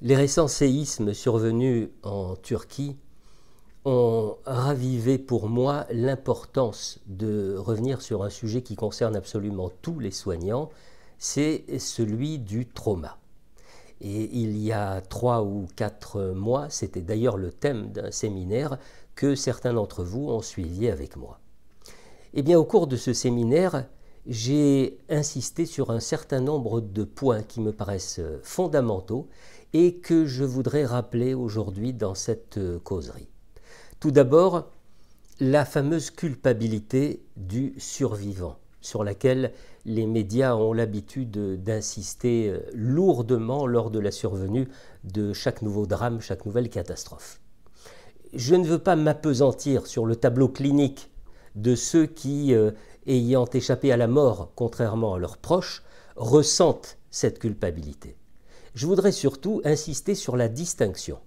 Les récents séismes survenus en Turquie ont ravivé pour moi l'importance de revenir sur un sujet qui concerne absolument tous les soignants, c'est celui du trauma. Et il y a 3 ou 4 mois, c'était d'ailleurs le thème d'un séminaire que certains d'entre vous ont suivi avec moi. Eh bien, au cours de ce séminaire, j'ai insisté sur un certain nombre de points qui me paraissent fondamentaux et que je voudrais rappeler aujourd'hui dans cette causerie. Tout d'abord, la fameuse culpabilité du survivant, sur laquelle les médias ont l'habitude d'insister lourdement lors de la survenue de chaque nouveau drame, chaque nouvelle catastrophe. Je ne veux pas m'appesantir sur le tableau clinique de ceux qui, ayant échappé à la mort, contrairement à leurs proches, ressentent cette culpabilité. Je voudrais surtout insister sur la distinction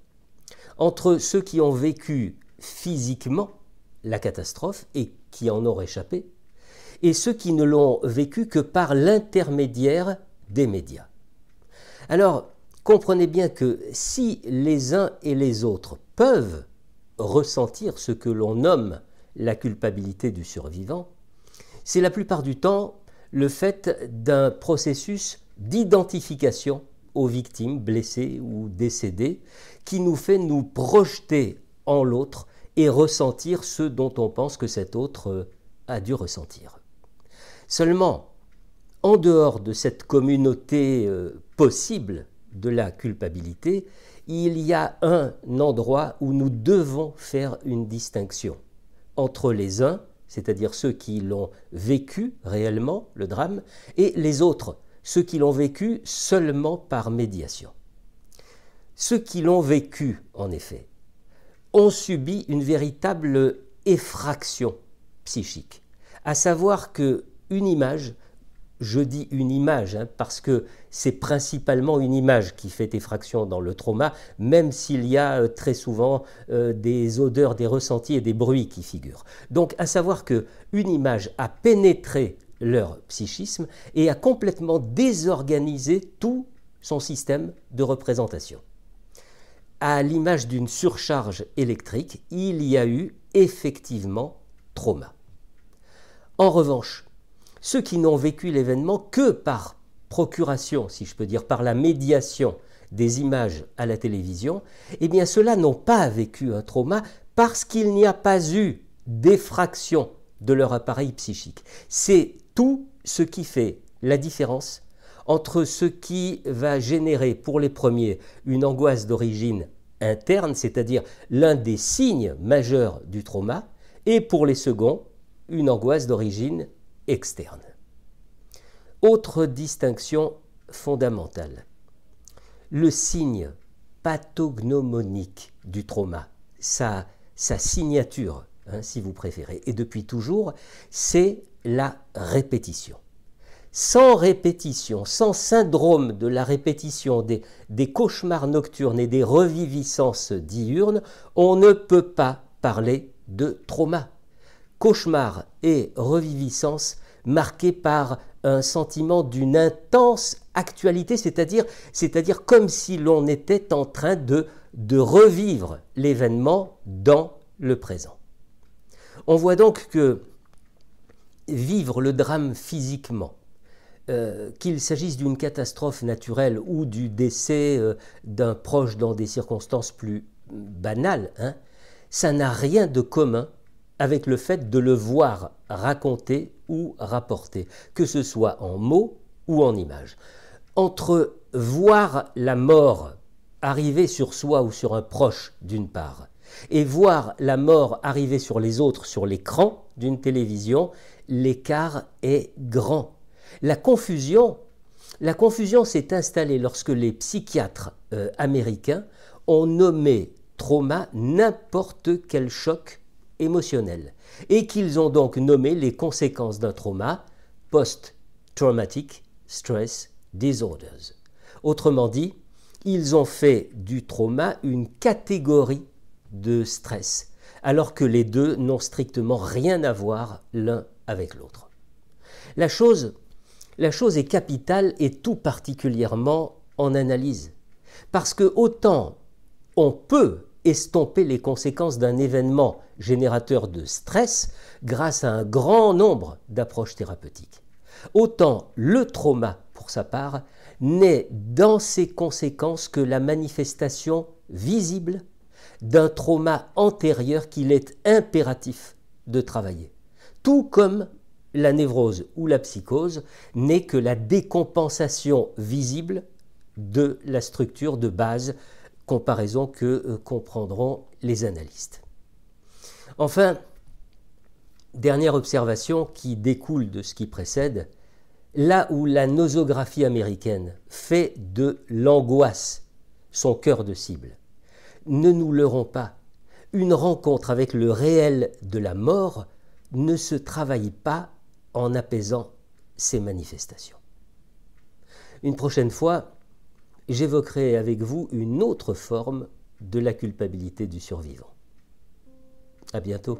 entre ceux qui ont vécu physiquement la catastrophe et qui en ont échappé, et ceux qui ne l'ont vécu que par l'intermédiaire des médias. Alors, comprenez bien que si les uns et les autres peuvent ressentir ce que l'on nomme la culpabilité du survivant, c'est la plupart du temps le fait d'un processus d'identification aux victimes blessées ou décédées qui nous fait nous projeter en l'autre et ressentir ce dont on pense que cet autre a dû ressentir. Seulement, en dehors de cette communauté possible de la culpabilité, il y a un endroit où nous devons faire une distinction entre les uns, c'est-à-dire ceux qui l'ont vécu réellement, le drame, et les autres, ceux qui l'ont vécu seulement par médiation. Ceux qui l'ont vécu, en effet, ont subi une véritable effraction psychique, à savoir que une image, je dis une image parce que c'est principalement une image qui fait effraction dans le trauma, même s'il y a très souvent des odeurs, des ressentis et des bruits qui figurent. Donc à savoir qu'une image a pénétré leur psychisme et a complètement désorganisé tout son système de représentation. À l'image d'une surcharge électrique, il y a eu effectivement trauma. En revanche, ceux qui n'ont vécu l'événement que par procuration, si je peux dire, par la médiation des images à la télévision, eh bien ceux-là n'ont pas vécu un trauma parce qu'il n'y a pas eu d'effraction de leur appareil psychique. C'est tout ce qui fait la différence entre ce qui va générer pour les premiers une angoisse d'origine interne, c'est-à-dire l'un des signes majeurs du trauma, et pour les seconds, une angoisse d'origine externe. Autre distinction fondamentale, le signe pathognomonique du trauma, sa signature, si vous préférez, et depuis toujours, c'est la répétition. Sans répétition, sans syndrome de la répétition des cauchemars nocturnes et des reviviscences diurnes, on ne peut pas parler de trauma. Cauchemars et reviviscences marqués par un sentiment d'une intense actualité, c'est-à-dire comme si l'on était en train de revivre l'événement dans le présent. On voit donc que vivre le drame physiquement, qu'il s'agisse d'une catastrophe naturelle ou du décès d'un proche dans des circonstances plus banales, ça n'a rien de commun avec le fait de le voir raconté ou rapporté, que ce soit en mots ou en images. Entre voir la mort arriver sur soi ou sur un proche d'une part, et voir la mort arriver sur les autres sur l'écran d'une télévision, l'écart est grand. La confusion s'est installée lorsque les psychiatres américains ont nommé trauma n'importe quel choc émotionnel et qu'ils ont donc nommé les conséquences d'un trauma post-traumatic stress disorders. Autrement dit, ils ont fait du trauma une catégorie de stress, alors que les deux n'ont strictement rien à voir l'un avec l'autre. La chose est capitale et tout particulièrement en analyse. Parce que autant on peut estomper les conséquences d'un événement générateur de stress grâce à un grand nombre d'approches thérapeutiques, autant le trauma, pour sa part, n'est dans ses conséquences que la manifestation visible d'un trauma antérieur qu'il est impératif de travailler. Tout comme la névrose ou la psychose n'est que la décompensation visible de la structure de base, comparaison que comprendront les analystes. Enfin, dernière observation qui découle de ce qui précède, là où la nosographie américaine fait de l'angoisse son cœur de cible, ne nous leurrons pas, une rencontre avec le réel de la mort ne se travaille pas en apaisant ces manifestations. Une prochaine fois, j'évoquerai avec vous une autre forme de la culpabilité du survivant. À bientôt.